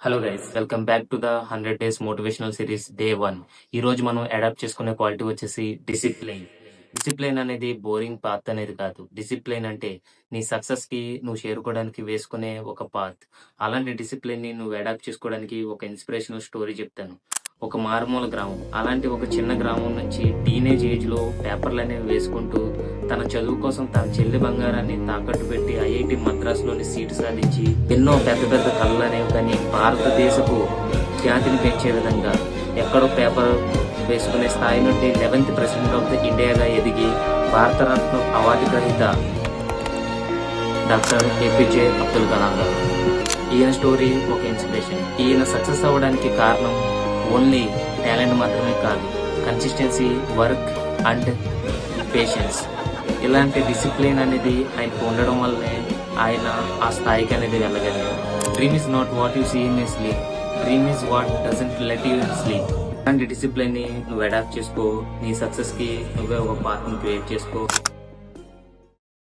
Hello guys, welcome back to the 100 days motivational series day 1. ఈ రోజు మనం adapt చేసుకునే క్వాలిటీ వచ్చేసి డిసిప్లైన్. డిసిప్లైన్ అనేది బోరింగ్ పాత్ అనేది కాదు. డిసిప్లైన్ అంటే నీ సక్సెస్ కి నువ్వు చేరుకోవడానికి వేసుకునే ఒక పాత్. అలాంటి డిసిప్లైన్ ని నువ్వు అడాప్ట్ చేసుకోవడానికి ఒక ఇన్స్పిరేషనల్ స్టోరీ చెప్తాను. ఒక మారుమూల గ్రామం, అలాంటి ఒక చిన్న గ్రామం నుంచి టీనేజ్ ఏజ్ లో పేపర్లు అనేవి వేసుకుంటూ తన చదువు కోసం తన చెల్లి బంగారాన్ని తాకట్టు పెట్టి ఐఐటి మద్రాసులోని సీటు సాధించి ఎన్నో పెద్ద పెద్ద కళలు అనేవి కానీ భారతదేశపు ఖ్యాతిని పెంచే విధంగా ఎక్కడో పేపర్ వేసుకునే స్థాయి నుండి 11th ప్రెసిడెంట్ ఆఫ్ ద ఇండియాగా ఎదిగి భారతరత్న అవార్డు గ్రహీత డాక్టర్ ఏపీజే అబ్దుల్ కలాం గారు. ఈయన స్టోరీ ఒక ఇన్స్పిరేషన్. ఈయన సక్సెస్ అవ్వడానికి కారణం ఓన్లీ టాలెంట్ మాత్రమే కాదు, కన్సిస్టెన్సీ, వర్క్ అండ్ పేషెన్స్. ఇలాంటి డిసిప్లిన్ అనేది ఆయనకు ఉండడం వల్లనే ఆయన ఆ స్థాయికి అనేది వెళ్ళగలిగారు. Dream is not what you see in your sleep, dream is what doesn't let you sleep. ఇలాంటి డిసిప్లిన్ ని నువ్వు అడాప్ట్ చేసుకో, నీ సక్సెస్ కి నువ్వే ఒక పాత్ ని క్రియేట్ చేసుకో.